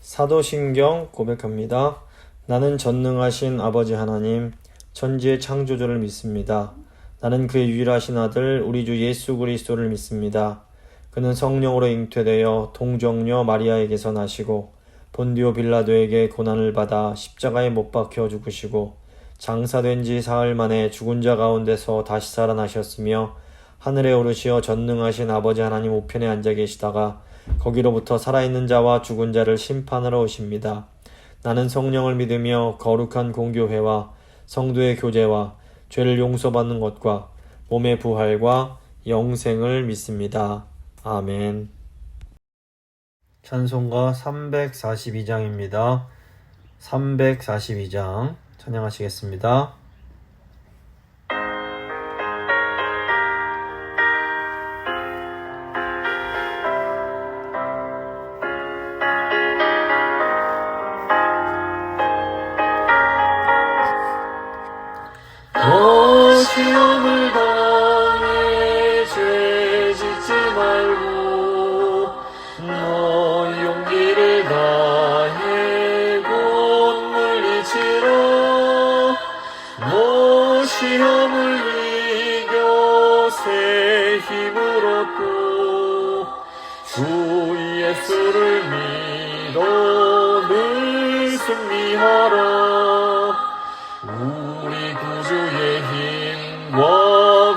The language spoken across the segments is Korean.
사도신경 고백합니다. 나는 전능하신 아버지 하나님, 천지의 창조주를 믿습니다. 나는 그의 유일하신 아들 우리 주 예수 그리스도를 믿습니다. 그는 성령으로 잉태되어 동정녀 마리아에게서 나시고 본디오 빌라도에게 고난을 받아 십자가에 못 박혀 죽으시고 장사된 지 사흘 만에 죽은 자 가운데서 다시 살아나셨으며 하늘에 오르시어 전능하신 아버지 하나님 우편에 앉아 계시다가 거기로부터 살아있는 자와 죽은 자를 심판하러 오십니다. 나는 성령을 믿으며 거룩한 공교회와 성도의 교제와 죄를 용서받는 것과 몸의 부활과 영생을 믿습니다. 아멘. 찬송가 342장입니다. 342장 찬양하시겠습니다. 시험을 당해 죄 짓지 말고 너 용기를 다해 곧 물리치라. 너 시험을 이겨 새 힘을 얻고 주 예수를 믿어 늘 승리하라. 우리 구주의 힘과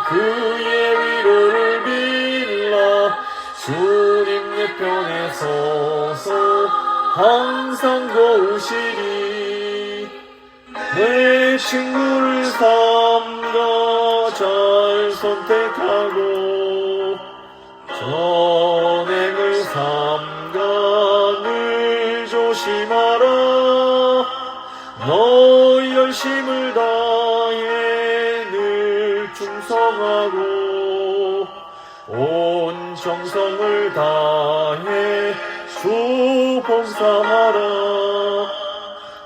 그의 위로를 빌라. 주님 내 편에 서서 항상 도우시리. 내 친구를 삼가 잘 선택하고 전행을 삼가 늘 조심하라. 너 열심을 다해 늘 충성하고 온 정성을 다해 주 봉사하라.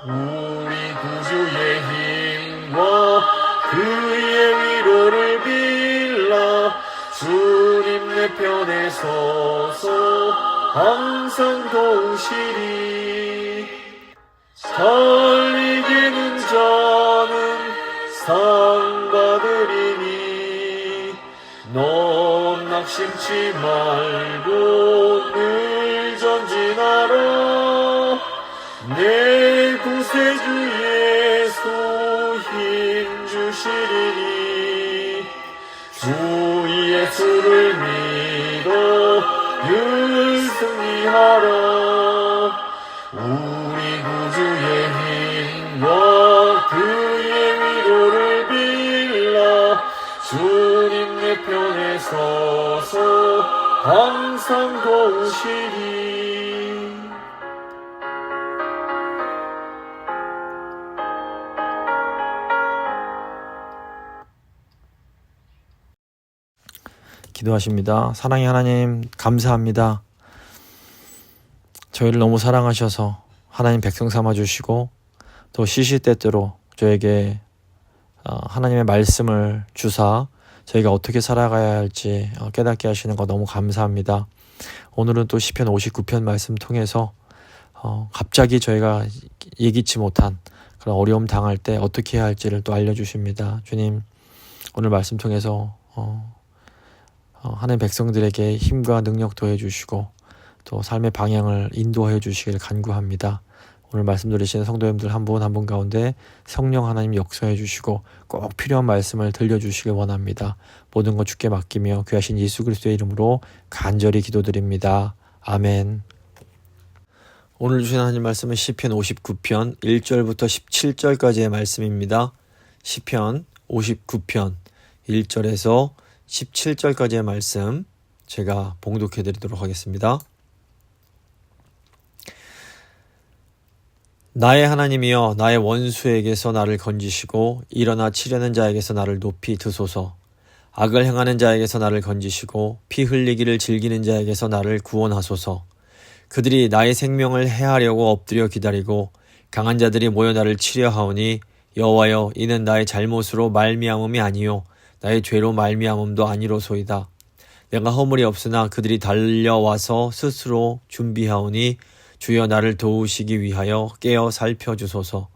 우리 구주의 힘과 그의 위로를 빌라. 주님 내 편에 서서 항상 도우시리. 잘 이기는 자는 상 받으리니 넌 낙심치 말고 늘 전진하라. 내 구세주 예수 힘 주시리니 주 예수를 믿어 늘 승리하라. 우리 구주의 힘과 그의 위로를 빌라. 주님 내 편에 서서 항상 도우시리. 기도하십니다. 사랑의 하나님, 감사합니다. 저희를 너무 사랑하셔서 하나님 백성 삼아주시고 또 시시때때로 저에게 하나님의 말씀을 주사 저희가 어떻게 살아가야 할지 깨닫게 하시는 거 너무 감사합니다. 오늘은 또 시편 59편 말씀 통해서 갑자기 저희가 예기치 못한 그런 어려움 당할 때 어떻게 해야 할지를 또 알려주십니다. 주님, 오늘 말씀 통해서 하나님 백성들에게 힘과 능력 더해주시고 또 삶의 방향을 인도해 주시길 간구합니다. 오늘 말씀 들으시는 성도님들 한 분 한 분 가운데 성령 하나님 역사해 주시고 꼭 필요한 말씀을 들려주시길 원합니다. 모든 것 주께 맡기며 귀하신 예수 그리스도의 이름으로 간절히 기도드립니다. 아멘. 오늘 주신 하나님 말씀은 시편 59편 1절부터 17절까지의 말씀입니다. 시편 59편 1절에서 17절까지의 말씀 제가 봉독해 드리도록 하겠습니다. 나의 하나님이여, 나의 원수에게서 나를 건지시고 일어나 치려는 자에게서 나를 높이 드소서. 악을 행하는 자에게서 나를 건지시고 피 흘리기를 즐기는 자에게서 나를 구원하소서. 그들이 나의 생명을 해하려고 엎드려 기다리고 강한 자들이 모여 나를 치려 하오니 여호와여, 이는 나의 잘못으로 말미암음이 아니요 나의 죄로 말미암음도 아니로소이다. 내가 허물이 없으나 그들이 달려와서 스스로 준비하오니 주여 나를 도우시기 위하여 깨어 살펴주소서.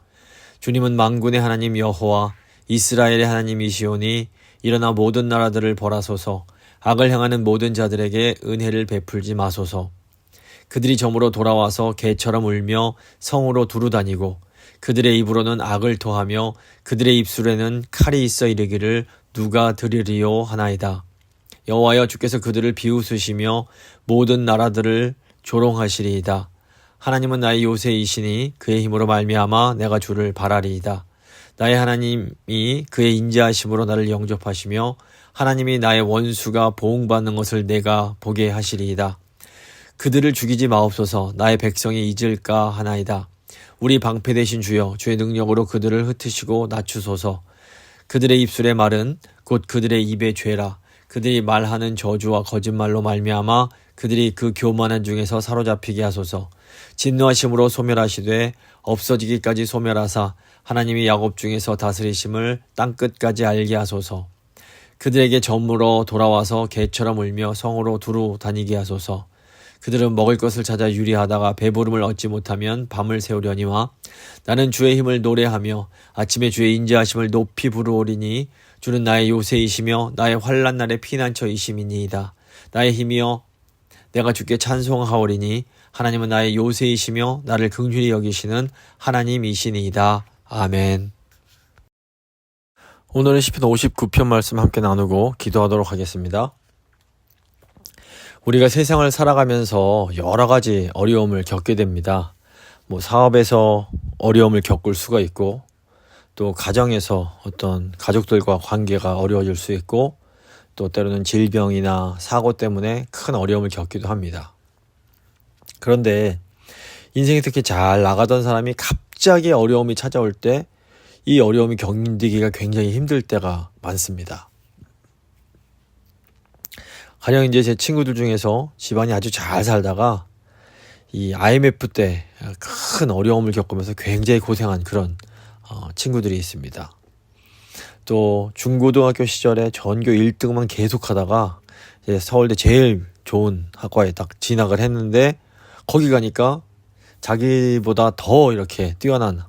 주님은 만군의 하나님 여호와 이스라엘의 하나님이시오니 일어나 모든 나라들을 벌하소서. 악을 행하는 모든 자들에게 은혜를 베풀지 마소서. 그들이 점으로 돌아와서 개처럼 울며 성으로 두루다니고 그들의 입으로는 악을 토하며 그들의 입술에는 칼이 있어 이르기를 누가 들으리요 하나이다. 여호와여 주께서 그들을 비웃으시며 모든 나라들을 조롱하시리이다. 하나님은 나의 요새이시니 그의 힘으로 말미암아 내가 주를 바라리이다. 나의 하나님이 그의 인자하심으로 나를 영접하시며 하나님이 나의 원수가 보응받는 것을 내가 보게 하시리이다. 그들을 죽이지 마옵소서. 나의 백성이 잊을까 하나이다. 우리 방패 되신 주여 주의 능력으로 그들을 흩으시고 낮추소서. 그들의 입술의 말은 곧 그들의 입의 죄라. 그들이 말하는 저주와 거짓말로 말미암아 그들이 그 교만한 중에서 사로잡히게 하소서. 진노하심으로 소멸하시되 없어지기까지 소멸하사 하나님이 야곱 중에서 다스리심을 땅끝까지 알게 하소서. 그들에게 점으로 돌아와서 개처럼 울며 성으로 두루 다니게 하소서. 그들은 먹을 것을 찾아 유리하다가 배부름을 얻지 못하면 밤을 새우려니와 나는 주의 힘을 노래하며 아침에 주의 인자하심을 높이 부르오리니 주는 나의 요새이시며 나의 환난 날의 피난처이심이니이다. 나의 힘이여 내가 주께 찬송하오리니 하나님은 나의 요새이시며 나를 긍휼히 여기시는 하나님이시니이다. 아멘. 오늘은 시편 59편 말씀 함께 나누고 기도하도록 하겠습니다. 우리가 세상을 살아가면서 여러 가지 어려움을 겪게 됩니다. 사업에서 어려움을 겪을 수가 있고, 또 가정에서 어떤 가족들과 관계가 어려워질 수 있고, 또 때로는 질병이나 사고 때문에 큰 어려움을 겪기도 합니다. 그런데 인생이 특히 잘 나가던 사람이 갑자기 어려움이 찾아올 때 이 어려움이 견디기가 굉장히 힘들 때가 많습니다. 가령 이제 제 친구들 중에서 집안이 아주 잘 살다가 이 IMF 때 큰 어려움을 겪으면서 굉장히 고생한 그런 친구들이 있습니다. 또 중고등학교 시절에 전교 1등만 계속하다가 이제 서울대 제일 좋은 학과에 딱 진학을 했는데 거기 가니까 자기보다 더 이렇게 뛰어난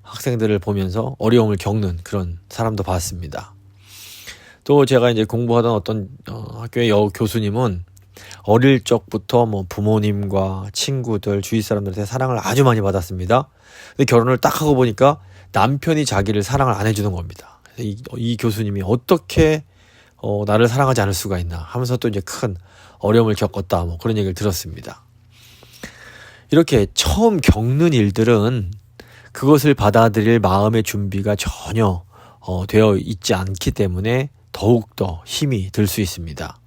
학생들을 보면서 어려움을 겪는 그런 사람도 봤습니다. 또 제가 이제 공부하던 어떤 학교의 교수님은 어릴 적부터 부모님과 친구들, 주위 사람들한테 사랑을 아주 많이 받았습니다. 근데 결혼을 딱 하고 보니까 남편이 자기를 사랑을 안 해주는 겁니다. 이 교수님이 어떻게 나를 사랑하지 않을 수가 있나 하면서 또 이제 큰 어려움을 겪었다 그런 얘기를 들었습니다. 이렇게 처음 겪는 일들은 그것을 받아들일 마음의 준비가 전혀 되어 있지 않기 때문에 더욱더 힘이 들 수 있습니다.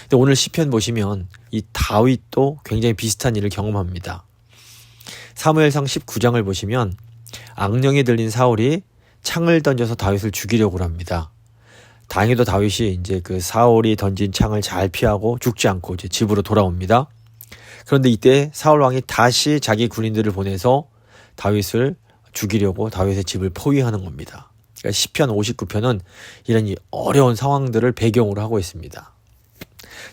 근데 오늘 시편 보시면 이 다윗도 굉장히 비슷한 일을 경험합니다. 사무엘상 19장을 보시면 악령이 들린 사울이 창을 던져서 다윗을 죽이려고 합니다. 다행히도 다윗이 이제 그 사울이 던진 창을 잘 피하고 죽지 않고 이제 집으로 돌아옵니다. 그런데 이때 사울 왕이 다시 자기 군인들을 보내서 다윗을 죽이려고 다윗의 집을 포위하는 겁니다. 그러니까 시편 59편은 이런 이 어려운 상황들을 배경으로 하고 있습니다.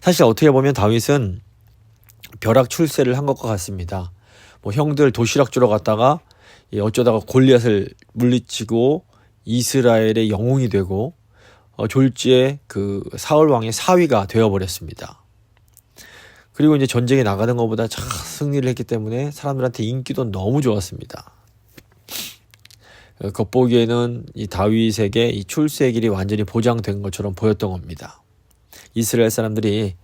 사실 어떻게 보면 다윗은 벼락 출세를 한 것과 같습니다. 형들 도시락 주러 갔다가 어쩌다가 골리앗을 물리치고 이스라엘의 영웅이 되고 졸지에 그 사울 왕의 사위가 되어버렸습니다. 그리고 이제 전쟁에 나가는 것보다 참 승리를 했기 때문에 사람들한테 인기도 너무 좋았습니다. 겉보기에는 이 다윗에게 이 출세의 길이 완전히 보장된 것처럼 보였던 겁니다. 이스라엘 사람들이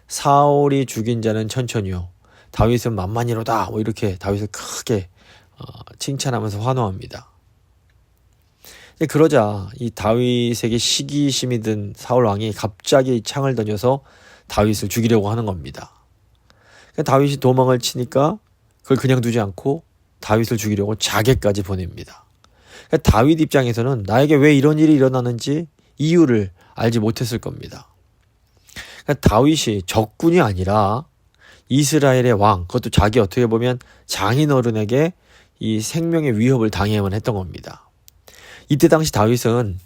사울이 죽인 자는 천천히요, 다윗은 만만히로다 이렇게 다윗을 크게 칭찬하면서 환호합니다. 그러자 이 다윗에게 시기심이 든 사울 왕이 갑자기 창을 던져서 다윗을 죽이려고 하는 겁니다. 다윗이 도망을 치니까 그걸 그냥 두지 않고 다윗을 죽이려고 자객까지 보냅니다. 다윗 입장에서는 나에게 왜 이런 일이 일어나는지 이유를 알지 못했을 겁니다. 다윗이 적군이 아니라 이스라엘의 왕, 그것도 자기 어떻게 보면 장인어른에게 이 생명의 위협을 당해야만 했던 겁니다. 이때 당시 다윗은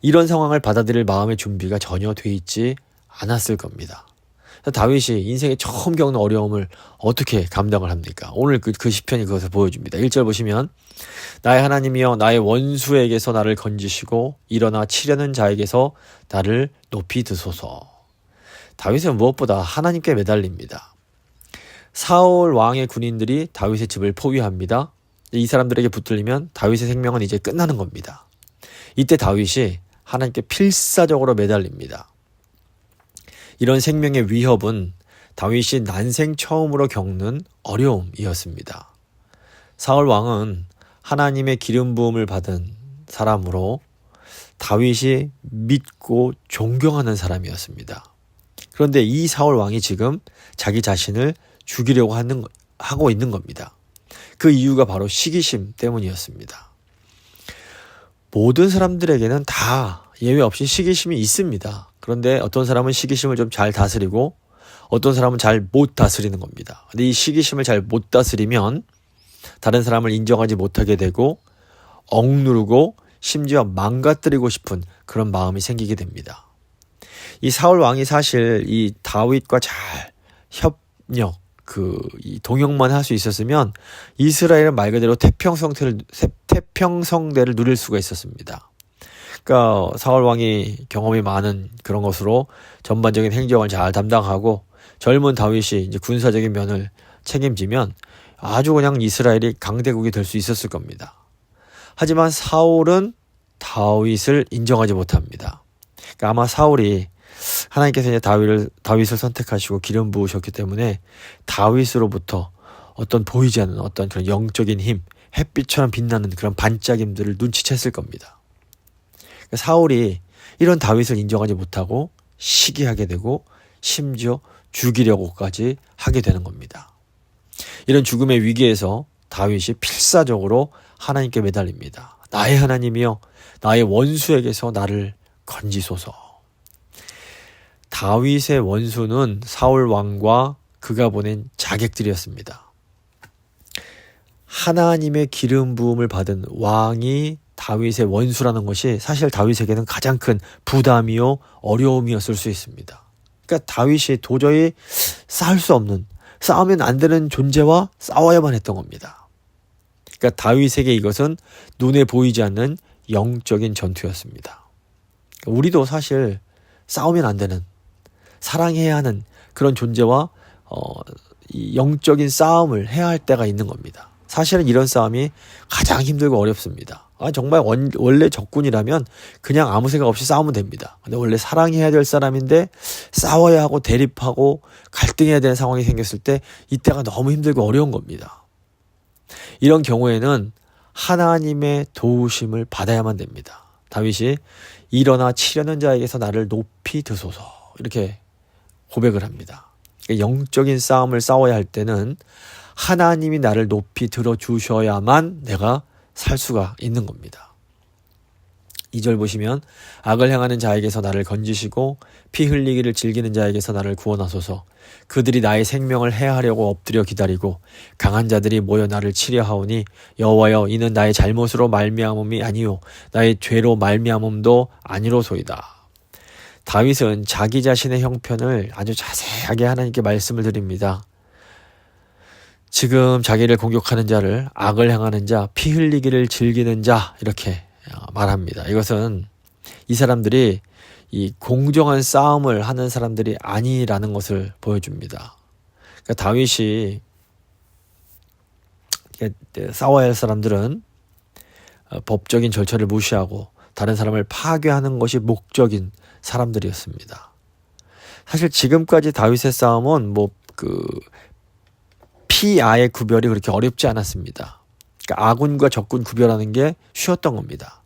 이런 상황을 받아들일 마음의 준비가 전혀 돼 있지 않았을 겁니다. 다윗이 인생에 처음 겪는 어려움을 어떻게 감당을 합니까? 오늘 그 시편이 그것을 보여줍니다. 1절 보시면 나의 하나님이여 나의 원수에게서 나를 건지시고 일어나 치려는 자에게서 나를 높이 드소서. 다윗은 무엇보다 하나님께 매달립니다. 사울 왕의 군인들이 다윗의 집을 포위합니다. 이 사람들에게 붙들리면 다윗의 생명은 이제 끝나는 겁니다. 이때 다윗이 하나님께 필사적으로 매달립니다. 이런 생명의 위협은 다윗이 난생 처음으로 겪는 어려움이었습니다. 사울 왕은 하나님의 기름 부음을 받은 사람으로 다윗이 믿고 존경하는 사람이었습니다. 그런데 이 사울 왕이 지금 자기 자신을 죽이려고 하고 있는 겁니다. 그 이유가 바로 시기심 때문이었습니다. 모든 사람들에게는 다 예외 없이 시기심이 있습니다. 그런데 어떤 사람은 시기심을 좀 잘 다스리고 어떤 사람은 잘 못 다스리는 겁니다. 근데 이 시기심을 잘 못 다스리면 다른 사람을 인정하지 못하게 되고 억누르고 심지어 망가뜨리고 싶은 그런 마음이 생기게 됩니다. 이 사울 왕이 사실 이 다윗과 잘 협력, 이 동역만 할 수 있었으면 이스라엘은 말 그대로 태평성대를 누릴 수가 있었습니다. 그러니까 사울 왕이 경험이 많은 그런 것으로 전반적인 행정을 잘 담당하고 젊은 다윗이 이제 군사적인 면을 책임지면 아주 그냥 이스라엘이 강대국이 될 수 있었을 겁니다. 하지만 사울은 다윗을 인정하지 못합니다. 그러니까 아마 사울이 하나님께서 이제 다윗을 선택하시고 기름 부으셨기 때문에 다윗으로부터 어떤 보이지 않는 어떤 그런 영적인 힘, 햇빛처럼 빛나는 그런 반짝임들을 눈치챘을 겁니다. 그러니까 사울이 이런 다윗을 인정하지 못하고 시기하게 되고 심지어 죽이려고까지 하게 되는 겁니다. 이런 죽음의 위기에서 다윗이 필사적으로 하나님께 매달립니다. 나의 하나님이여 나의 원수에게서 나를 건지소서. 다윗의 원수는 사울 왕과 그가 보낸 자객들이었습니다. 하나님의 기름 부음을 받은 왕이 다윗의 원수라는 것이 사실 다윗에게는 가장 큰 부담이요 어려움이었을 수 있습니다. 그러니까 다윗이 도저히 싸울 수 없는, 싸우면 안 되는 존재와 싸워야만 했던 겁니다. 그러니까 다윗에게 이것은 눈에 보이지 않는 영적인 전투였습니다. 우리도 사실 싸우면 안 되는, 사랑해야 하는 그런 존재와 이 영적인 싸움을 해야 할 때가 있는 겁니다. 사실은 이런 싸움이 가장 힘들고 어렵습니다. 정말 원래 적군이라면 그냥 아무 생각 없이 싸우면 됩니다. 근데 원래 사랑해야 될 사람인데 싸워야 하고 대립하고 갈등해야 되는 상황이 생겼을 때 이때가 너무 힘들고 어려운 겁니다. 이런 경우에는 하나님의 도우심을 받아야만 됩니다. 다윗이 일어나 치려는 자에게서 나를 높이 드소서 이렇게 고백을 합니다. 영적인 싸움을 싸워야 할 때는 하나님이 나를 높이 들어주셔야만 내가 살 수가 있는 겁니다. 2절 보시면 악을 행하는 자에게서 나를 건지시고 피 흘리기를 즐기는 자에게서 나를 구원하소서. 그들이 나의 생명을 해하려고 엎드려 기다리고 강한 자들이 모여 나를 치려 하오니 여호와여 이는 나의 잘못으로 말미암음이 아니요 나의 죄로 말미암음도 아니로소이다. 다윗은 자기 자신의 형편을 아주 자세하게 하나님께 말씀을 드립니다. 지금 자기를 공격하는 자를 악을 행하는 자, 피 흘리기를 즐기는 자 이렇게 말합니다. 이것은 이 사람들이 이 공정한 싸움을 하는 사람들이 아니라는 것을 보여줍니다. 그러니까 다윗이 싸워야 할 사람들은 법적인 절차를 무시하고 다른 사람을 파괴하는 것이 목적인 사람들이었습니다. 사실 지금까지 다윗의 싸움은 피아의 구별이 그렇게 어렵지 않았습니다. 그러니까 아군과 적군 구별하는 게 쉬웠던 겁니다.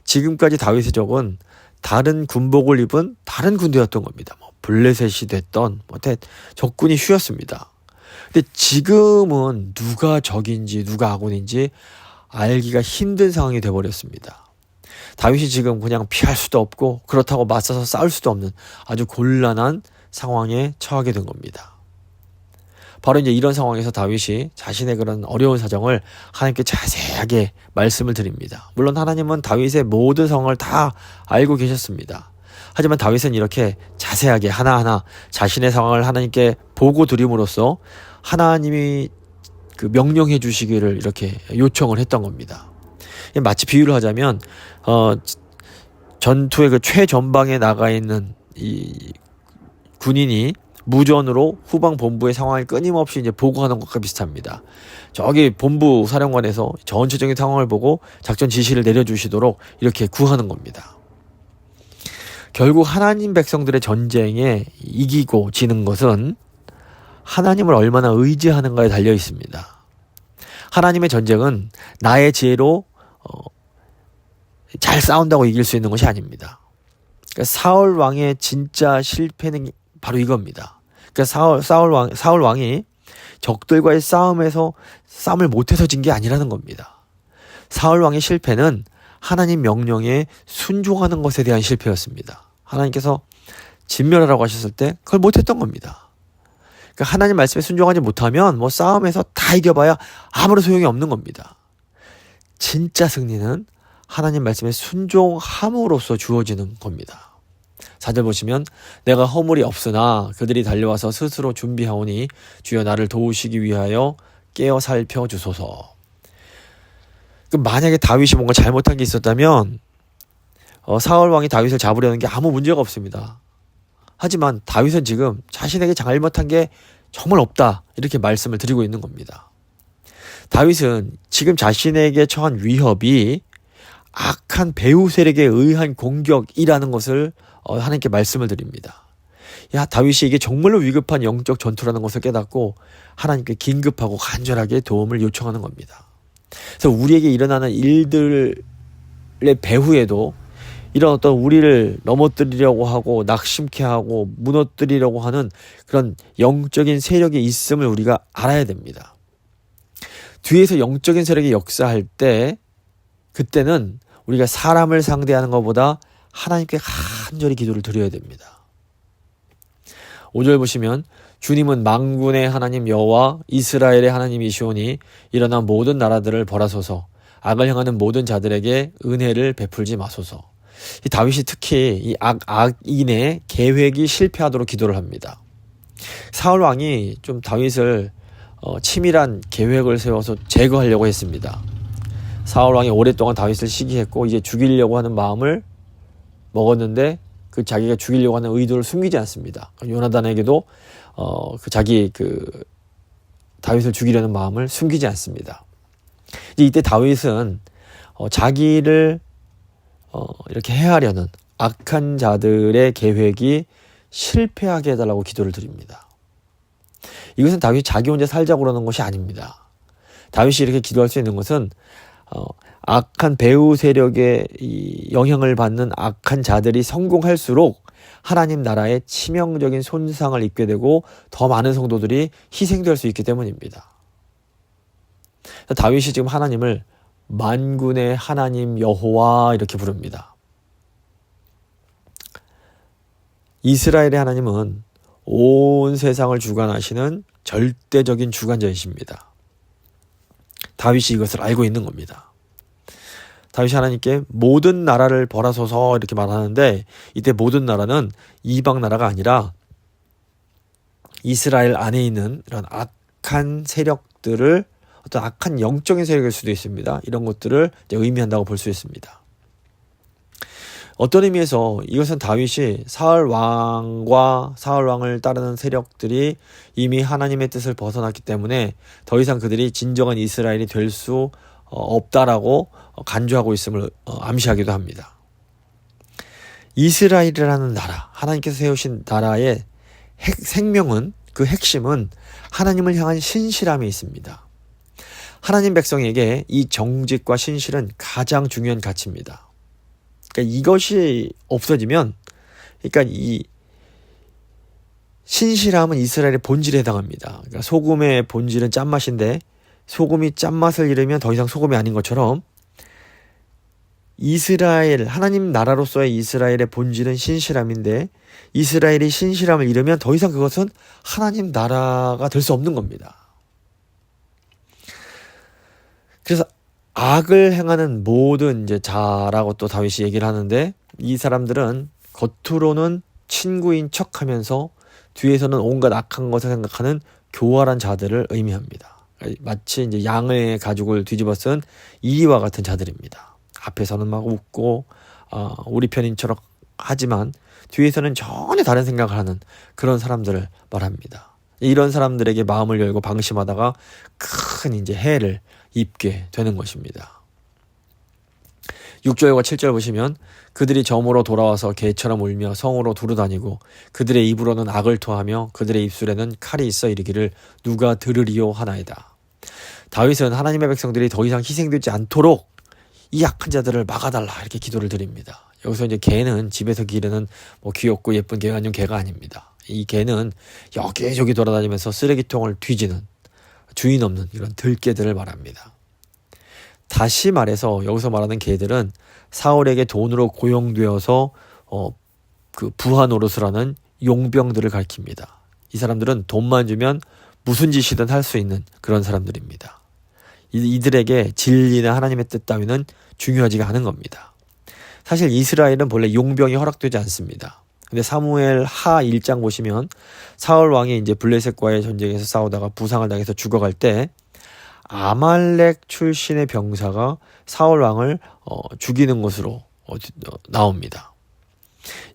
지금까지 다윗의 적은 다른 군복을 입은 다른 군대였던 겁니다. 블레셋이 됐던 적군이 쉬웠습니다. 근데 지금은 누가 적인지 누가 아군인지 알기가 힘든 상황이 되어버렸습니다. 다윗이 지금 그냥 피할 수도 없고 그렇다고 맞서서 싸울 수도 없는 아주 곤란한 상황에 처하게 된 겁니다. 바로 이제 이런 상황에서 다윗이 자신의 그런 어려운 사정을 하나님께 자세하게 말씀을 드립니다. 물론 하나님은 다윗의 모든 상황을 다 알고 계셨습니다. 하지만 다윗은 이렇게 자세하게 하나하나 자신의 상황을 하나님께 보고 드림으로써 하나님이 그 명령해 주시기를 이렇게 요청을 했던 겁니다. 마치 비유를 하자면 전투의 그 최전방에 나가 있는 이 군인이 무전으로 후방 본부의 상황을 끊임없이 이제 보고하는 것과 비슷합니다. 저기 본부 사령관에서 전체적인 상황을 보고 작전 지시를 내려주시도록 이렇게 구하는 겁니다. 결국 하나님 백성들의 전쟁에 이기고 지는 것은 하나님을 얼마나 의지하는가에 달려 있습니다. 하나님의 전쟁은 나의 지혜로 잘 싸운다고 이길 수 있는 것이 아닙니다. 그러니까 사울 왕의 진짜 실패는 바로 이겁니다. 그러니까 사울 왕이 적들과의 싸움에서 싸움을 못해서 진 게 아니라는 겁니다. 사울 왕의 실패는 하나님 명령에 순종하는 것에 대한 실패였습니다. 하나님께서 진멸하라고 하셨을 때 그걸 못했던 겁니다. 그러니까 하나님 말씀에 순종하지 못하면 뭐 싸움에서 다 이겨봐야 아무런 소용이 없는 겁니다. 진짜 승리는 하나님 말씀에 순종함으로써 주어지는 겁니다. 4절 보시면 내가 허물이 없으나 그들이 달려와서 스스로 준비하오니 주여 나를 도우시기 위하여 깨어 살펴주소서. 만약에 다윗이 뭔가 잘못한 게 있었다면 사울 왕이 다윗을 잡으려는 게 아무 문제가 없습니다. 하지만 다윗은 지금 자신에게 잘못한 게 정말 없다 이렇게 말씀을 드리고 있는 겁니다. 다윗은 지금 자신에게 처한 위협이 악한 배후 세력에 의한 공격이라는 것을 하나님께 말씀을 드립니다. 다윗이 이게 정말로 위급한 영적 전투라는 것을 깨닫고 하나님께 긴급하고 간절하게 도움을 요청하는 겁니다. 그래서 우리에게 일어나는 일들의 배후에도 이런 어떤 우리를 넘어뜨리려고 하고 낙심케 하고 무너뜨리려고 하는 그런 영적인 세력이 있음을 우리가 알아야 됩니다. 뒤에서 영적인 세력이 역사할 때 그때는 우리가 사람을 상대하는 것보다 하나님께 간절히 기도를 드려야 됩니다. 5절 보시면 주님은 만군의 하나님 여호와 이스라엘의 하나님이시오니 일어나 모든 나라들을 벌하소서 악을 행하는 모든 자들에게 은혜를 베풀지 마소서. 이 다윗이 특히 이 악인의 계획이 실패하도록 기도를 합니다. 사울 왕이 좀 다윗을 치밀한 계획을 세워서 제거하려고 했습니다. 사울 왕이 오랫동안 다윗을 시기했고 이제 죽이려고 하는 마음을 먹었는데 그 자기가 죽이려고 하는 의도를 숨기지 않습니다. 요나단에게도 자기 다윗을 죽이려는 마음을 숨기지 않습니다. 이때 다윗은 자기를 이렇게 해하려는 악한 자들의 계획이 실패하게 해달라고 기도를 드립니다. 이것은 다윗이 자기 혼자 살자고 그러는 것이 아닙니다. 다윗이 이렇게 기도할 수 있는 것은 악한 배후 세력의 이 영향을 받는 악한 자들이 성공할수록 하나님 나라에 치명적인 손상을 입게 되고 더 많은 성도들이 희생될 수 있기 때문입니다. 다윗이 지금 하나님을 만군의 하나님 여호와 이렇게 부릅니다. 이스라엘의 하나님은 온 세상을 주관하시는 절대적인 주관자이십니다. 다윗이 이것을 알고 있는 겁니다. 다윗이 하나님께 모든 나라를 벌하소서 이렇게 말하는데 이때 모든 나라는 이방 나라가 아니라 이스라엘 안에 있는 이런 악한 세력들을 어떤 악한 영적인 세력일 수도 있습니다. 이런 것들을 이제 의미한다고 볼 수 있습니다. 어떤 의미에서 이것은 다윗이 사울 왕과 사울 왕을 따르는 세력들이 이미 하나님의 뜻을 벗어났기 때문에 더 이상 그들이 진정한 이스라엘이 될 수 없다라고 간주하고 있음을 암시하기도 합니다. 이스라엘이라는 나라, 하나님께서 세우신 나라의 생명은 그 핵심은 하나님을 향한 신실함이 있습니다. 하나님 백성에게 이 정직과 신실은 가장 중요한 가치입니다. 그러니까 이것이 없어지면, 그러니까 이 신실함은 이스라엘의 본질에 해당합니다. 그러니까 소금의 본질은 짠맛인데 소금이 짠맛을 잃으면 더 이상 소금이 아닌 것처럼 이스라엘, 하나님 나라로서의 이스라엘의 본질은 신실함인데 이스라엘이 신실함을 잃으면 더 이상 그것은 하나님 나라가 될 수 없는 겁니다. 그래서 악을 행하는 모든 이제 자라고 또 다윗이 얘기를 하는데 이 사람들은 겉으로는 친구인 척하면서 뒤에서는 온갖 악한 것을 생각하는 교활한 자들을 의미합니다. 마치 이제 양의 가죽을 뒤집어 쓴 이와 같은 자들입니다. 앞에서는 막 웃고 우리 편인 척 하지만 뒤에서는 전혀 다른 생각을 하는 그런 사람들을 말합니다. 이런 사람들에게 마음을 열고 방심하다가 큰 이제 해를 입게 되는 것입니다. 6절과 7절 보시면 그들이 점으로 돌아와서 개처럼 울며 성으로 두루다니고 그들의 입으로는 악을 토하며 그들의 입술에는 칼이 있어 이르기를 누가 들으리요 하나이다. 다윗은 하나님의 백성들이 더 이상 희생되지 않도록 이 악한 자들을 막아달라 이렇게 기도를 드립니다. 여기서 이제 개는 집에서 기르는 뭐 귀엽고 예쁜 개가 개가 아닙니다. 이 개는 여기저기 돌아다니면서 쓰레기통을 뒤지는 주인 없는 이런 들개들을 말합니다. 다시 말해서 여기서 말하는 개들은 사울에게 돈으로 고용되어서 그 부하 노릇을 하는 용병들을 가리킵니다. 이 사람들은 돈만 주면 무슨 짓이든 할 수 있는 그런 사람들입니다. 이들에게 진리나 하나님의 뜻 따위는 중요하지가 않은 겁니다. 사실 이스라엘은 본래 용병이 허락되지 않습니다. 근데 사무엘 하 1장 보시면 사울 왕이 이제 블레셋과의 전쟁에서 싸우다가 부상을 당해서 죽어갈 때 아말렉 출신의 병사가 사울 왕을 죽이는 것으로 나옵니다.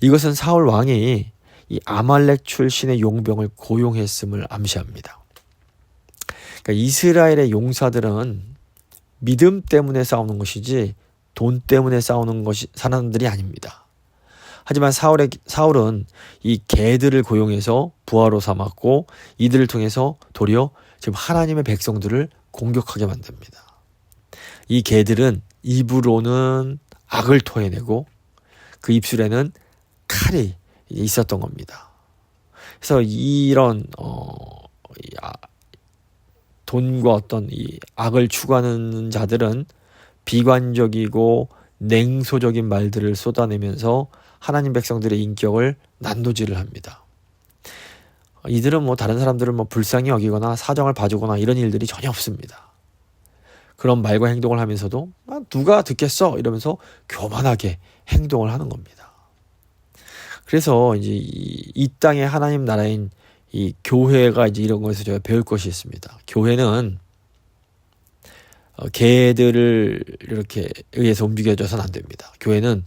이것은 사울 왕이 이 아말렉 출신의 용병을 고용했음을 암시합니다. 그러니까 이스라엘의 용사들은 믿음 때문에 싸우는 것이지 돈 때문에 싸우는 것이 사람들이 아닙니다. 하지만 사울은 이 개들을 고용해서 부하로 삼았고 이들을 통해서 도리어 지금 하나님의 백성들을 공격하게 만듭니다. 이 개들은 입으로는 악을 토해내고 그 입술에는 칼이 있었던 겁니다. 그래서 이런 돈과 어떤 이 악을 추구하는 자들은 비관적이고 냉소적인 말들을 쏟아내면서 하나님 백성들의 인격을 난도질을 합니다. 이들은 뭐 다른 사람들을 뭐 불쌍히 여기거나 사정을 봐주거나 이런 일들이 전혀 없습니다. 그런 말과 행동을 하면서도 누가 듣겠어 이러면서 교만하게 행동을 하는 겁니다. 그래서 이제 이 땅의 하나님 나라인 이 교회가 이제 이런 것에서 저희가 배울 것이 있습니다. 교회는 개들을 이렇게 의해서 움직여져서는 안 됩니다. 교회는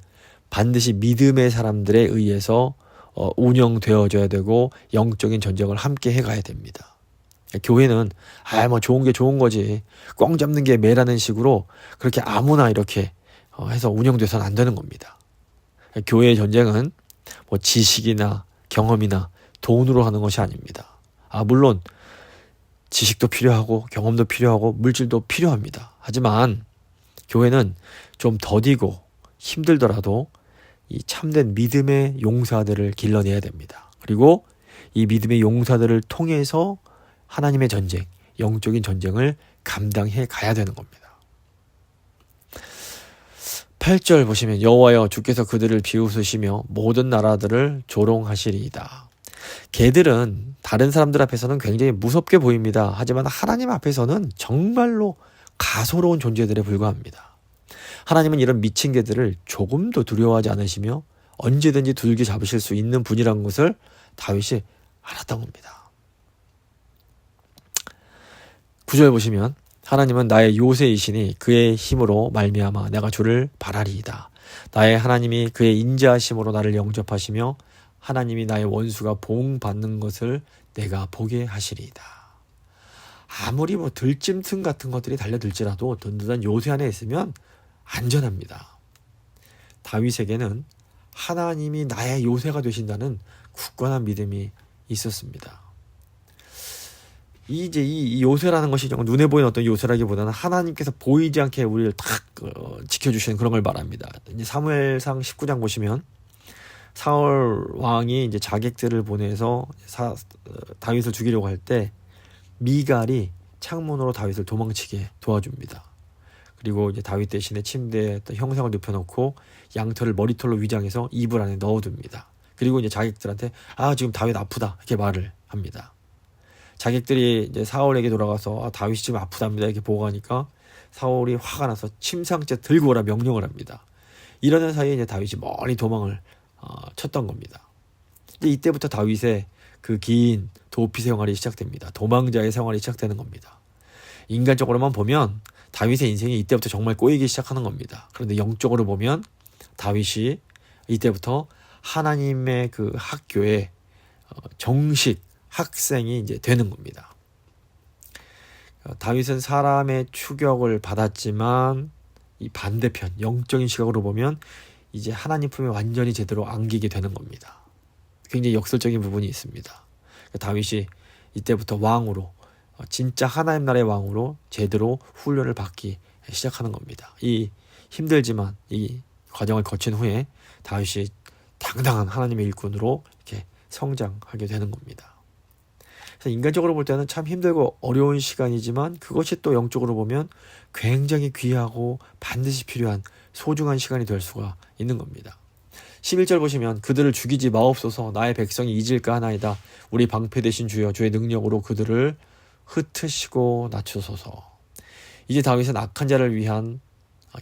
반드시 믿음의 사람들에 의해서 운영되어져야 되고 영적인 전쟁을 함께 해가야 됩니다. 교회는 뭐 좋은 게 좋은 거지 꽝 잡는 게 매라는 식으로 그렇게 아무나 이렇게 해서 운영돼서는 안 되는 겁니다. 교회의 전쟁은 뭐 지식이나 경험이나 돈으로 하는 것이 아닙니다. 물론 지식도 필요하고 경험도 필요하고 물질도 필요합니다. 하지만 교회는 좀 더디고 힘들더라도 이 참된 믿음의 용사들을 길러내야 됩니다. 그리고 이 믿음의 용사들을 통해서 하나님의 전쟁, 영적인 전쟁을 감당해 가야 되는 겁니다. 8절 보시면 여호와여 주께서 그들을 비웃으시며 모든 나라들을 조롱하시리이다. 개들은 다른 사람들 앞에서는 굉장히 무섭게 보입니다. 하지만 하나님 앞에서는 정말로 가소로운 존재들에 불과합니다. 하나님은 이런 미친 개들을 조금도 두려워하지 않으시며 언제든지 두들겨 잡으실 수 있는 분이라는 것을 다윗이 알았던 겁니다. 9절 보시면 하나님은 나의 요새이시니 그의 힘으로 말미암아 내가 주를 바라리이다. 나의 하나님이 그의 인자하심으로 나를 영접하시며 하나님이 나의 원수가 보응받는 것을 내가 보게 하시리이다. 아무리 뭐 들짐승 같은 것들이 달려들지라도 든든한 요새 안에 있으면 안전합니다. 다윗에게는 하나님이 나의 요새가 되신다는 굳건한 믿음이 있었습니다. 이제 이 요새라는 것이 눈에 보이는 어떤 요새라기보다는 하나님께서 보이지 않게 우리를 탁 지켜주시는 그런 걸 말합니다. 이제 사무엘상 19장 보시면 사울 왕이 이제 자객들을 보내서 다윗을 죽이려고 할 때 미갈이 창문으로 다윗을 도망치게 도와줍니다. 그리고 이제 다윗 대신에 침대에 형상을 눕혀놓고 양털을 머리털로 위장해서 이불 안에 넣어둡니다. 그리고 이제 자객들한테 지금 다윗 아프다 이렇게 말을 합니다. 자객들이 이제 사울에게 돌아가서 다윗이 지금 아프답니다 이렇게 보고하니까 사울이 화가 나서 침상째 들고 오라 명령을 합니다. 이러는 사이에 이제 다윗이 멀리 도망을 쳤던 겁니다. 이제 이때부터 다윗의 그 긴 도피 생활이 시작됩니다. 도망자의 생활이 시작되는 겁니다. 인간적으로만 보면 다윗의 인생이 이때부터 정말 꼬이기 시작하는 겁니다. 그런데 영적으로 보면 다윗이 이때부터 하나님의 그 학교에 정식 학생이 이제 되는 겁니다. 다윗은 사람의 추격을 받았지만 이 반대편 영적인 시각으로 보면 이제 하나님 품에 완전히 제대로 안기게 되는 겁니다. 굉장히 역설적인 부분이 있습니다. 다윗이 이때부터 왕으로 진짜 하나님 나라의 왕으로 제대로 훈련을 받기 시작하는 겁니다. 이 힘들지만 이 과정을 거친 후에 다윗이 당당한 하나님의 일꾼으로 이렇게 성장하게 되는 겁니다. 그래서 인간적으로 볼 때는 참 힘들고 어려운 시간이지만 그것이 또 영적으로 보면 굉장히 귀하고 반드시 필요한 소중한 시간이 될 수가 있는 겁니다. 11절 보시면 그들을 죽이지 마옵소서 나의 백성이 잊을까 하나이다. 우리 방패 되신 주여 주의 능력으로 그들을 흩으시고 낮추소서. 이제 다윗은 악한 자를 위한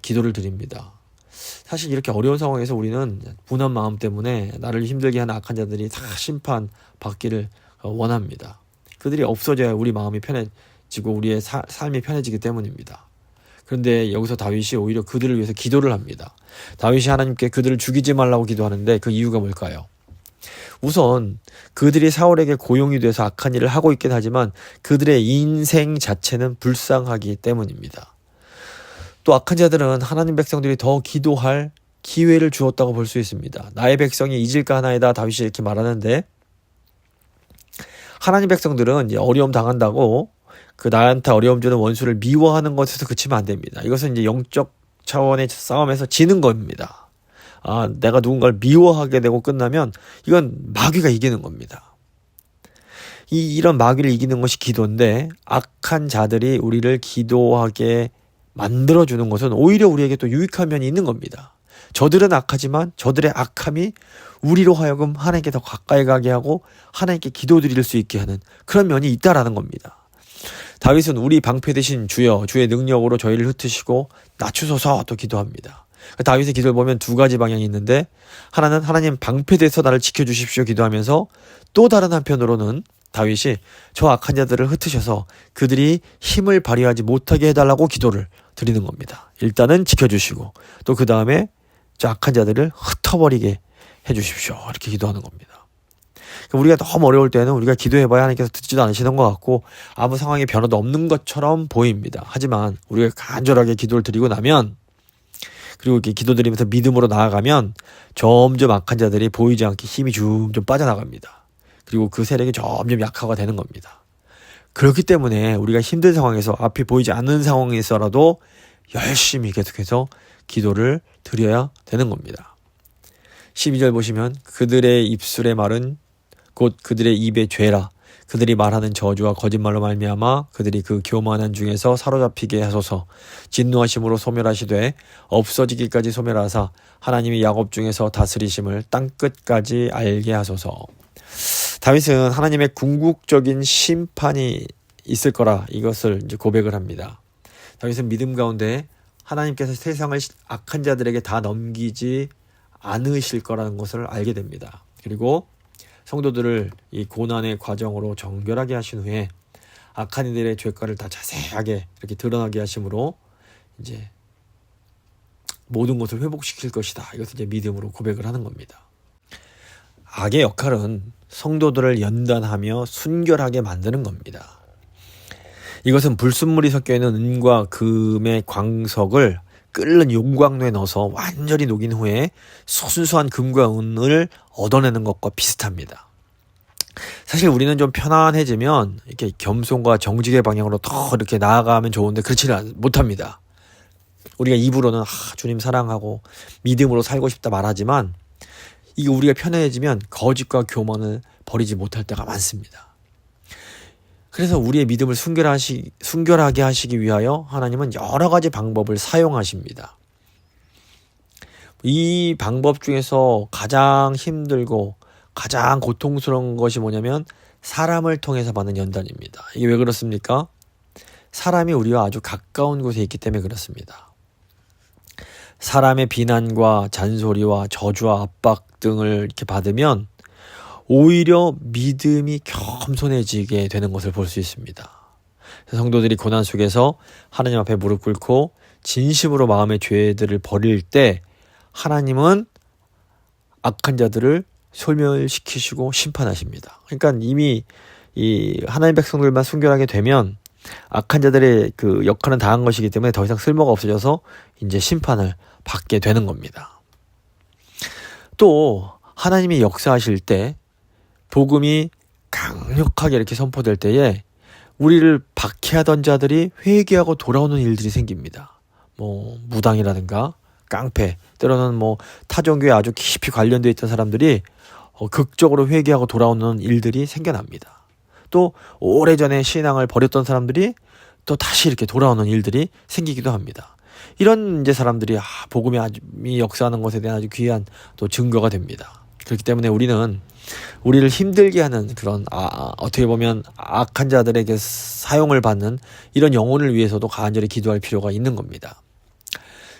기도를 드립니다. 사실 이렇게 어려운 상황에서 우리는 분한 마음 때문에 나를 힘들게 하는 악한 자들이 다 심판받기를 원합니다. 그들이 없어져야 우리 마음이 편해지고 우리의 삶이 편해지기 때문입니다. 그런데 여기서 다윗이 오히려 그들을 위해서 기도를 합니다. 다윗이 하나님께 그들을 죽이지 말라고 기도하는데 그 이유가 뭘까요? 우선 그들이 사울에게 고용이 돼서 악한 일을 하고 있긴 하지만 그들의 인생 자체는 불쌍하기 때문입니다. 또 악한 자들은 하나님 백성들이 더 기도할 기회를 주었다고 볼 수 있습니다. 나의 백성이 잊을까 하나이다 다윗이 이렇게 말하는데 하나님 백성들은 이제 어려움 당한다고 그 나한테 어려움 주는 원수를 미워하는 것에서 그치면 안 됩니다. 이것은 이제 영적 차원의 싸움에서 지는 겁니다. 내가 누군가를 미워하게 되고 끝나면 이건 마귀가 이기는 겁니다. 이런 마귀를 이기는 것이 기도인데 악한 자들이 우리를 기도하게 만들어주는 것은 오히려 우리에게 또 유익한 면이 있는 겁니다. 저들은 악하지만 저들의 악함이 우리로 하여금 하나님께 더 가까이 가게 하고 하나님께 기도드릴 수 있게 하는 그런 면이 있다라는 겁니다. 다윗은 우리 방패 되신 주여 주의 능력으로 저희를 흩으시고 낮추소서 또 기도합니다. 다윗의 기도를 보면 두 가지 방향이 있는데 하나는 하나님 방패 돼서 나를 지켜주십시오 기도하면서 또 다른 한편으로는 다윗이 저 악한 자들을 흩으셔서 그들이 힘을 발휘하지 못하게 해달라고 기도를 드리는 겁니다. 일단은 지켜주시고 또 그 다음에 저 악한 자들을 흩어버리게 해주십시오 이렇게 기도하는 겁니다. 우리가 너무 어려울 때는 우리가 기도해봐야 하나님께서 듣지도 않으시는 것 같고 아무 상황의 변화도 없는 것처럼 보입니다. 하지만 우리가 간절하게 기도를 드리고 나면 그리고 이렇게 기도드리면서 믿음으로 나아가면 점점 악한 자들이 보이지 않게 힘이 점점 빠져나갑니다. 그리고 그 세력이 점점 약화가 되는 겁니다. 그렇기 때문에 우리가 힘든 상황에서 앞이 보이지 않는 상황에서라도 열심히 계속해서 기도를 드려야 되는 겁니다. 12절 보시면 그들의 입술의 말은 곧 그들의 입의 죄라 그들이 말하는 저주와 거짓말로 말미암아 그들이 그 교만한 중에서 사로잡히게 하소서. 진노하심으로 소멸하시되 없어지기까지 소멸하사 하나님이 야곱 중에서 다스리심을 땅끝까지 알게 하소서. 다윗은 하나님의 궁극적인 심판이 있을 거라 이것을 이제 고백을 합니다. 다윗은 믿음 가운데 하나님께서 세상을 악한 자들에게 다 넘기지 않으실 거라는 것을 알게 됩니다. 그리고 성도들을 이 고난의 과정으로 정결하게 하신 후에 악한 이들의 죄가를 다 자세하게 이렇게 드러나게 하심으로 이제 모든 것을 회복시킬 것이다. 이것을 이제 믿음으로 고백을 하는 겁니다. 악의 역할은 성도들을 연단하며 순결하게 만드는 겁니다. 이것은 불순물이 섞여 있는 은과 금의 광석을 끓는 용광로에 넣어서 완전히 녹인 후에 순수한 금과 은을 얻어내는 것과 비슷합니다. 사실 우리는 좀 편안해지면 이렇게 겸손과 정직의 방향으로 더 이렇게 나아가면 좋은데 그렇지는 못합니다. 우리가 입으로는 주님 사랑하고 믿음으로 살고 싶다 말하지만 이게 우리가 편해지면 거짓과 교만을 버리지 못할 때가 많습니다. 그래서 우리의 믿음을 순결하게 하시기 위하여 하나님은 여러 가지 방법을 사용하십니다. 이 방법 중에서 가장 힘들고 가장 고통스러운 것이 뭐냐면 사람을 통해서 받는 연단입니다. 이게 왜 그렇습니까? 사람이 우리와 아주 가까운 곳에 있기 때문에 그렇습니다. 사람의 비난과 잔소리와 저주와 압박 등을 이렇게 받으면 오히려 믿음이 겸손해지게 되는 것을 볼 수 있습니다. 성도들이 고난 속에서 하나님 앞에 무릎 꿇고 진심으로 마음의 죄들을 버릴 때 하나님은 악한 자들을 소멸시키시고 심판하십니다. 그러니까 이미 이 하나님 백성들만 순결하게 되면 악한 자들의 그 역할은 다한 것이기 때문에 더 이상 쓸모가 없어져서 이제 심판을 받게 되는 겁니다. 또 하나님이 역사하실 때 복음이 강력하게 이렇게 선포될 때에 우리를 박해하던 자들이 회개하고 돌아오는 일들이 생깁니다. 뭐 무당이라든가 깡패, 때로는 뭐 타종교에 아주 깊이 관련되어 있던 사람들이 극적으로 회개하고 돌아오는 일들이 생겨납니다. 또 오래전에 신앙을 버렸던 사람들이 또 다시 이렇게 돌아오는 일들이 생기기도 합니다. 이런 이제 사람들이 복음이 역사하는 것에 대한 아주 귀한 또 증거가 됩니다. 그렇기 때문에 우리는 우리를 힘들게 하는 그런 어떻게 보면 악한 자들에게 사용을 받는 이런 영혼을 위해서도 간절히 기도할 필요가 있는 겁니다.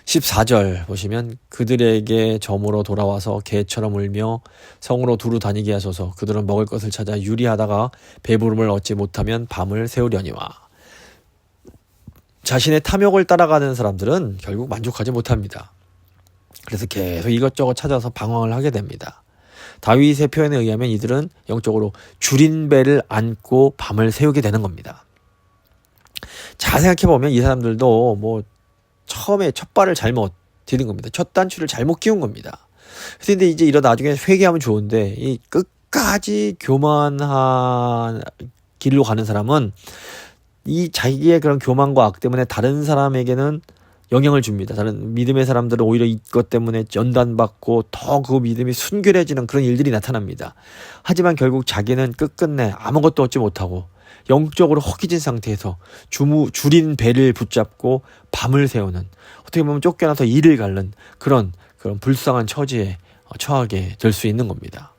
14절 보시면 그들에게 점으로 돌아와서 개처럼 울며 성으로 두루 다니게 하소서. 그들은 먹을 것을 찾아 유리하다가 배부름을 얻지 못하면 밤을 새우려니와. 자신의 탐욕을 따라가는 사람들은 결국 만족하지 못합니다. 그래서 계속 이것저것 찾아서 방황을 하게 됩니다. 다윗의 표현에 의하면 이들은 영적으로 줄인 배를 안고 밤을 새우게 되는 겁니다. 잘 생각해보면 이 사람들도 뭐 처음에 첫 발을 잘못 디딘 겁니다. 첫 단추를 잘못 끼운 겁니다. 그런데 이제 이러다 나중에 회개하면 좋은데 이 끝까지 교만한 길로 가는 사람은 이 자기의 그런 교만과 악 때문에 다른 사람에게는 영향을 줍니다. 다른 믿음의 사람들은 오히려 이것 때문에 연단받고 더 그 믿음이 순결해지는 그런 일들이 나타납니다. 하지만 결국 자기는 끝끝내 아무것도 얻지 못하고 영적으로 허기진 상태에서 줄인 배를 붙잡고 밤을 새우는, 어떻게 보면 쫓겨나서 이를 갈는 그런 불쌍한 처지에 처하게 될 수 있는 겁니다.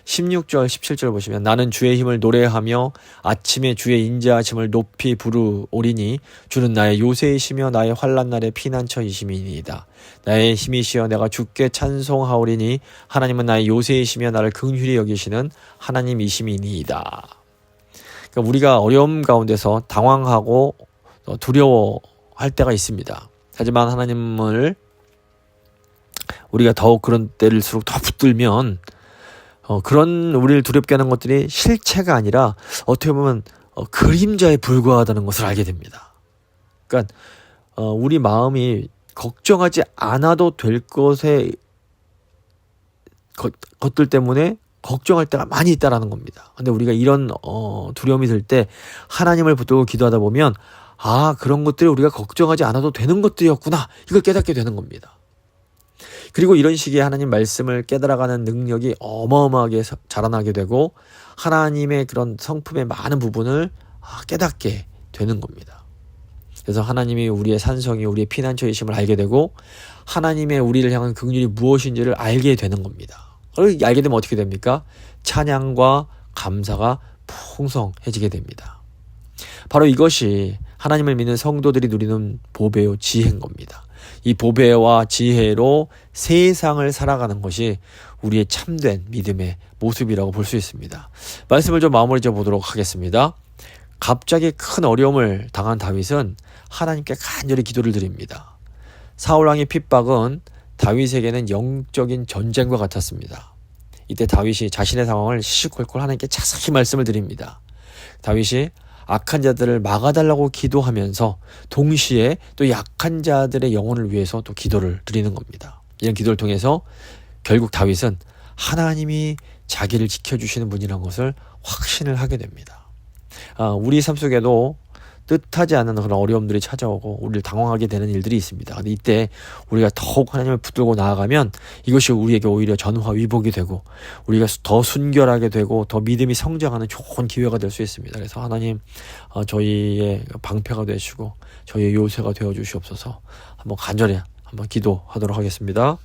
16절 17절 보시면 나는 주의 힘을 노래하며 아침에 주의 인자하심을 높이 부르오리니 주는 나의 요새이시며 나의 환난 날의 피난처이심이니이다. 나의 힘이시여 내가 주께 찬송하오리니 하나님은 나의 요새이시며 나를 긍휼히 여기시는 하나님이심이니이다. 그러니까 우리가 어려움 가운데서 당황하고 두려워할 때가 있습니다. 하지만 하나님을 우리가 더욱 그런 때일수록 더 붙들면 그런 우리를 두렵게 하는 것들이 실체가 아니라 어떻게 보면 그림자에 불과하다는 것을 알게 됩니다. 그러니까 우리 마음이 걱정하지 않아도 될 것들 때문에 걱정할 때가 많이 있다라는 겁니다. 근데 우리가 이런 두려움이 들 때 하나님을 붙들고 기도하다 보면 그런 것들이 우리가 걱정하지 않아도 되는 것들이었구나, 이걸 깨닫게 되는 겁니다. 그리고 이런 식의 하나님 말씀을 깨달아가는 능력이 어마어마하게 자라나게 되고 하나님의 그런 성품의 많은 부분을 깨닫게 되는 겁니다. 그래서 하나님이 우리의 산성이 우리의 피난처이심을 알게 되고 하나님의 우리를 향한 긍휼이 무엇인지를 알게 되는 겁니다. 알게 되면 어떻게 됩니까? 찬양과 감사가 풍성해지게 됩니다. 바로 이것이 하나님을 믿는 성도들이 누리는 보배요 지혜인 겁니다. 이 보배와 지혜로 세상을 살아가는 것이 우리의 참된 믿음의 모습이라고 볼 수 있습니다. 말씀을 좀 마무리 지어 보도록 하겠습니다. 갑자기 큰 어려움을 당한 다윗은 하나님께 간절히 기도를 드립니다. 사울왕의 핍박은 다윗에게는 영적인 전쟁과 같았습니다. 이때 다윗이 자신의 상황을 시시콜콜 하나님께 자세히 말씀을 드립니다. 다윗이 악한 자들을 막아달라고 기도하면서 동시에 또 약한 자들의 영혼을 위해서 또 기도를 드리는 겁니다. 이런 기도를 통해서 결국 다윗은 하나님이 자기를 지켜주시는 분이라는 것을 확신을 하게 됩니다. 우리 삶 속에도 뜻하지 않은 그런 어려움들이 찾아오고 우리를 당황하게 되는 일들이 있습니다. 근데 이때 우리가 더욱 하나님을 붙들고 나아가면 이것이 우리에게 오히려 전화위복이 되고 우리가 더 순결하게 되고 더 믿음이 성장하는 좋은 기회가 될 수 있습니다. 그래서 하나님 저희의 방패가 되시고 저희의 요새가 되어 주시옵소서. 한번 간절히 한번 기도하도록 하겠습니다.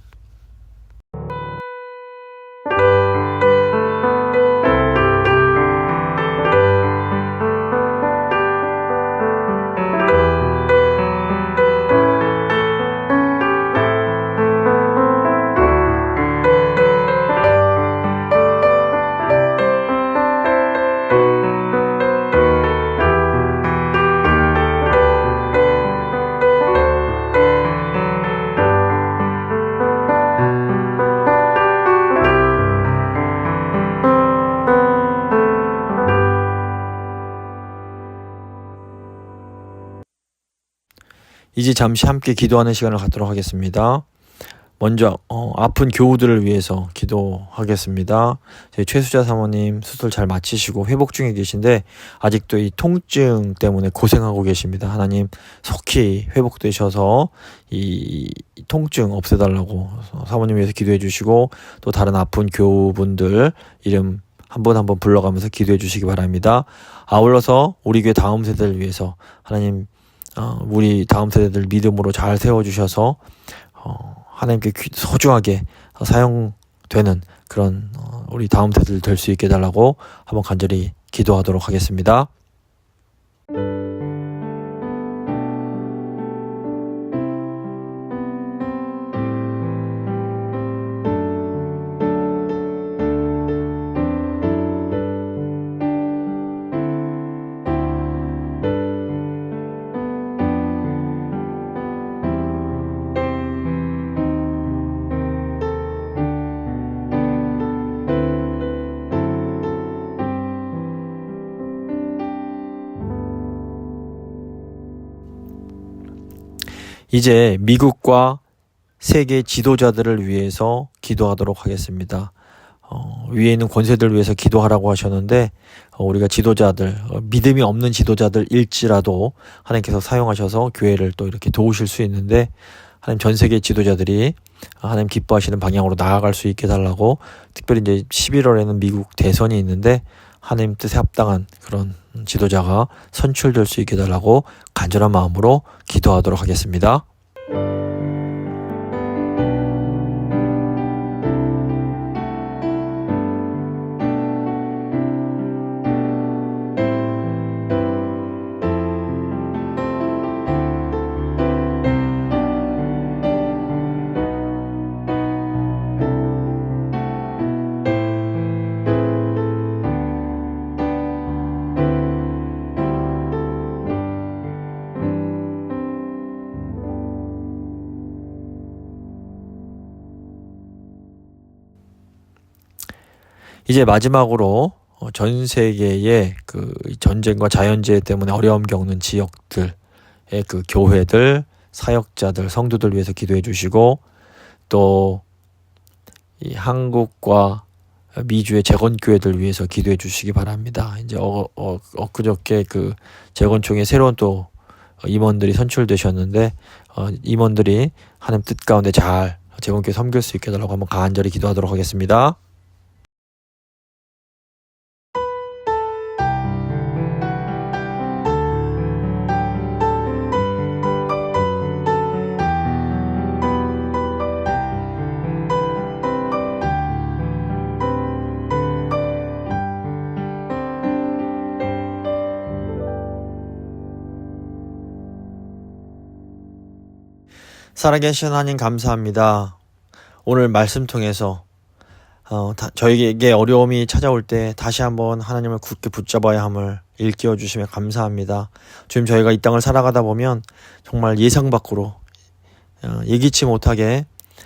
이제 잠시 함께 기도하는 시간을 갖도록 하겠습니다. 먼저 아픈 교우들을 위해서 기도하겠습니다. 저희 최수자 사모님 수술 잘 마치시고 회복 중에 계신데 아직도 이 통증 때문에 고생하고 계십니다. 하나님 속히 회복되셔서 이 통증 없애달라고 사모님 위해서 기도해 주시고, 또 다른 아픈 교우분들 이름 한 번 불러가면서 기도해 주시기 바랍니다. 아울러서 우리 교회 다음 세대를 위해서 하나님 우리 다음 세대들 믿음으로 잘 세워주셔서 하나님께 소중하게 사용되는 그런 우리 다음 세대들 될 수 있게 해달라고 한번 간절히 기도하도록 하겠습니다. 이제 미국과 세계 지도자들을 위해서 기도하도록 하겠습니다. 위에 있는 권세들을 위해서 기도하라고 하셨는데 우리가 지도자들, 믿음이 없는 지도자들일지라도 하나님께서 사용하셔서 교회를 또 이렇게 도우실 수 있는데, 하나님 전 세계 지도자들이 하나님 기뻐하시는 방향으로 나아갈 수 있게 해달라고, 특별히 이제 11월에는 미국 대선이 있는데 하나님 뜻에 합당한 그런 지도자가 선출될 수 있게 해달라고 간절한 마음으로 기도하도록 하겠습니다. 이제 마지막으로 전 세계의 그 전쟁과 자연재해 때문에 어려움 겪는 지역들의 그 교회들, 사역자들, 성도들 위해서 기도해 주시고, 또 이 한국과 미주의 재건교회들 위해서 기도해 주시기 바랍니다. 이제 엊그저께 그 재건총회 새로운 또 임원들이 선출되셨는데 임원들이 하나님 뜻 가운데 잘 재건교회 섬길 수 있게 해달라고 한번 간절히 기도하도록 하겠습니다. 살아계신 하나님 감사합니다. 오늘 말씀 통해서 저에게 어려움이 찾아올 때 다시 한번 하나님을 굳게 붙잡아야 함을 일깨워 주시며 감사합니다. 지금 저희가 이 땅을 살아가다 보면 정말 예상 밖으로 예기치 못하게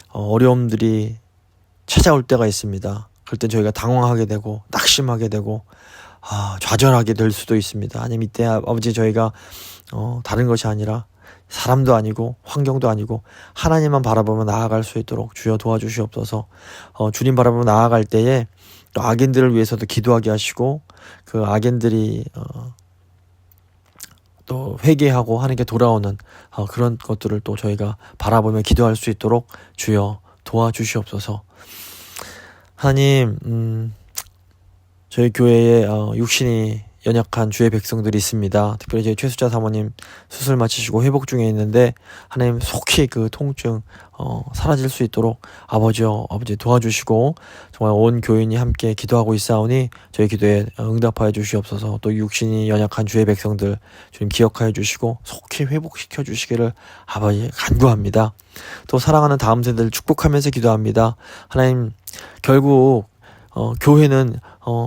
어려움들이 찾아올 때가 있습니다. 그럴 때 저희가 당황하게 되고 낙심하게 되고 좌절하게 될 수도 있습니다. 아니면 이때 아버지 저희가 다른 것이 아니라 사람도 아니고 환경도 아니고 하나님만 바라보며 나아갈 수 있도록 주여 도와주시옵소서. 주님 바라보며 나아갈 때에 또 악인들을 위해서도 기도하게 하시고, 그 악인들이 또 회개하고 하나님께 돌아오는 그런 것들을 또 저희가 바라보며 기도할 수 있도록 주여 도와주시옵소서. 하나님, 저희 교회에 육신이 연약한 주의 백성들이 있습니다. 특별히 저희 최수자 사모님 수술 마치시고 회복 중에 있는데 하나님 속히 그 통증 사라질 수 있도록 아버지 도와주시고, 정말 온 교인이 함께 기도하고 있사오니 저희 기도에 응답하여 주시옵소서. 또 육신이 연약한 주의 백성들 주님 기억하여 주시고 속히 회복시켜 주시기를 아버지 간구합니다. 또 사랑하는 다음 세대를 축복하면서 기도합니다. 하나님, 결국 교회는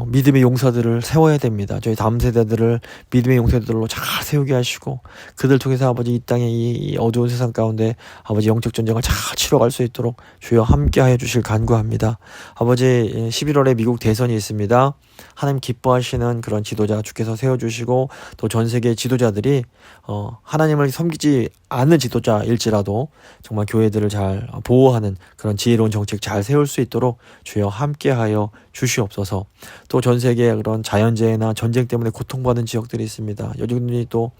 믿음의 용사들을 세워야 됩니다. 저희 다음 세대들을 믿음의 용사들로 잘 세우게 하시고 그들 통해서 아버지 이 땅의 이 어두운 세상 가운데 아버지 영적 전쟁을 잘 치러갈 수 있도록 주여 함께하여 주실 간구합니다. 아버지 11월에 미국 대선이 있습니다. 하나님 기뻐하시는 그런 지도자 주께서 세워주시고 또 전 세계 지도자들이 하나님을 섬기지 않는 지도자일지라도 정말 교회들을 잘 보호하는 그런 지혜로운 정책 잘 세울 수 있도록 주여 함께하여 주시옵소서. 또 전 세계에 그런 자연재해나 전쟁 때문에 고통받는 지역들이 있습니다. 여전히 또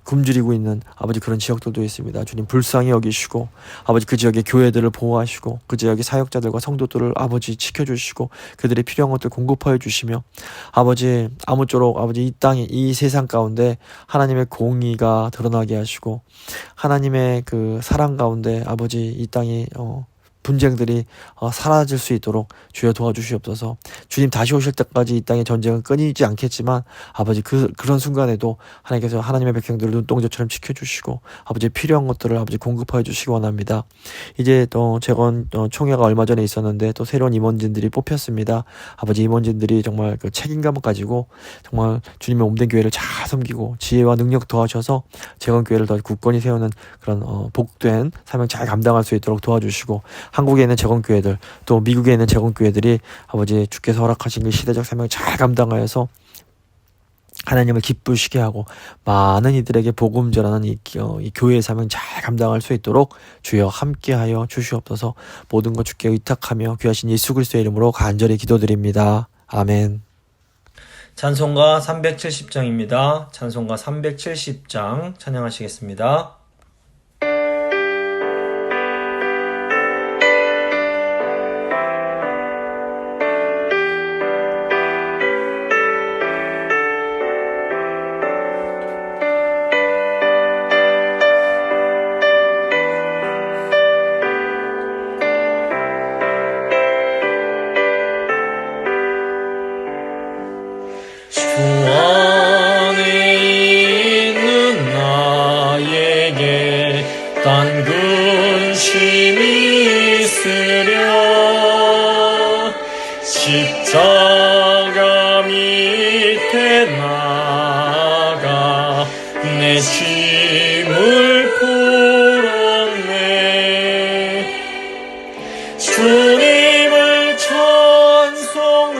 굶주리고 있는 아버지 그런 지역들도 있습니다. 주님 불쌍히 여기시고 아버지 그 지역의 교회들을 보호하시고 그 지역의 사역자들과 성도들을 아버지 지켜주시고 그들의 필요한 것들 공급하여 주시며 아버지 아무쪼록 아버지 이 땅에 이 세상 가운데 하나님의 공의가 드러나게 하시고 하나님의 그 사랑 가운데 아버지 이 땅이 분쟁들이 사라질 수 있도록 주여 도와주시옵소서. 주님 다시 오실 때까지 이 땅의 전쟁은 끊이지 않겠지만 아버지 그런 순간에도 하나님께서 하나님의 백성들을 눈동자처럼 지켜주시고 아버지 필요한 것들을 아버지 공급하여 주시기 원합니다. 이제 또 재건 총회가 얼마 전에 있었는데 또 새로운 임원진들이 뽑혔습니다. 아버지 임원진들이 정말 그 책임감을 가지고 정말 주님의 몸된 교회를 잘 섬기고 지혜와 능력 더하셔서 재건 교회를 더 굳건히 세우는 그런 복된 사명 잘 감당할 수 있도록 도와주시고 한국에 있는 재건교회들 또 미국에 있는 재건교회들이 아버지 주께서 허락하신 그 시대적 사명을 잘 감당하여서 하나님을 기쁘시게 하고 많은 이들에게 복음 전하는 이 교회의 사명 잘 감당할 수 있도록 주여 함께하여 주시옵소서. 모든 것 주께 의탁하며 귀하신 예수 그리스도의 이름으로 간절히 기도드립니다. 아멘. 찬송가 370장입니다. 찬송가 370장 찬양하시겠습니다. 주 안에 있는 나에게 단 근심이 있으랴 십자가 밑에 나가 내 짐을 풀었네 주님을 찬송하면서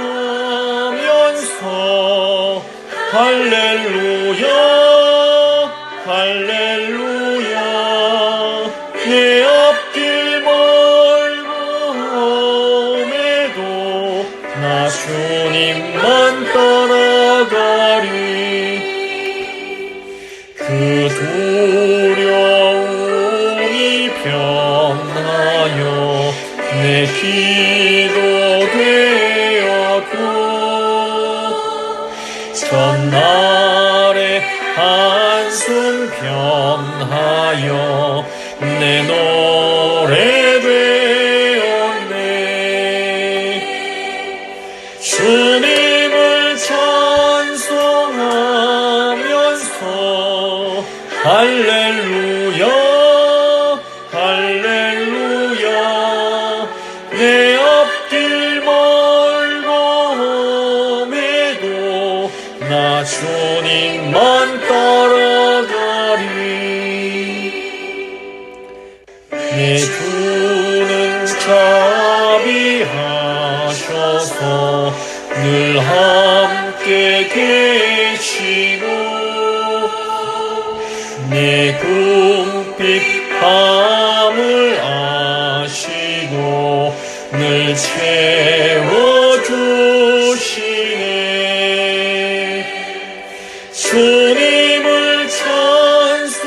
할렐루야 할렐루야 내 앞길 멀음에도 나 주님만 따라가리 그 두려움이 변하여 내 기도 되었고 전날의 한숨 변하여 내 노래 되었네 주님을 찬송하면서 할렐루야 할렐루야 내 앞길 멀음에도 나 주님만 따라가리 내 주는 자비하셔서 늘 함께 계시고 내 궁핍함을 아시고 늘 채워주시네 주님을 찬송하면서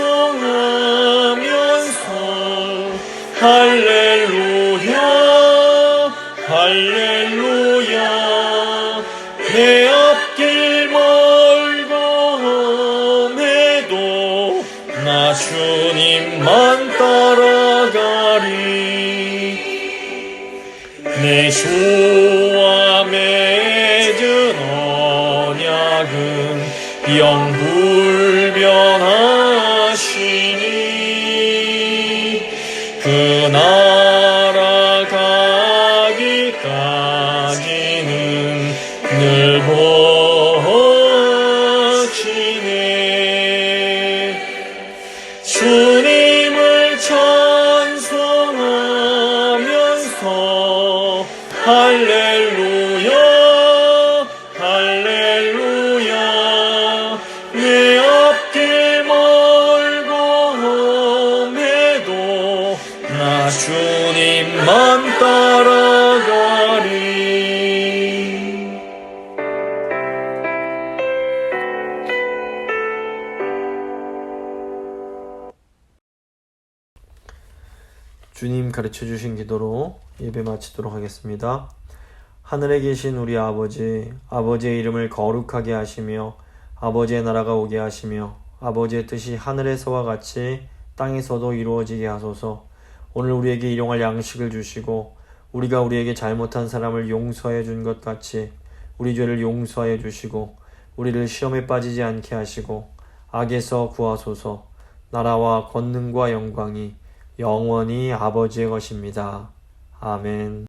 할렐루야 할렐루야 내 앞길 멀음에도 나 주님만 따라가리 내 주와 맺은 언약은 영불변하시니 그 나라 가기까지는 나 주님만 따라가리. 주님 가르쳐 주신 기도로 예배 마치도록 하겠습니다. 하늘에 계신 우리 아버지, 아버지의 이름을 거룩하게 하시며 아버지의 나라가 오게 하시며 아버지의 뜻이 하늘에서와 같이 땅에서도 이루어지게 하소서. 오늘 우리에게 일용할 양식을 주시고 우리가 우리에게 잘못한 사람을 용서해 준 것 같이 우리 죄를 용서해 주시고 우리를 시험에 빠지지 않게 하시고 악에서 구하소서. 나라와 권능과 영광이 영원히 아버지의 것입니다. 아멘.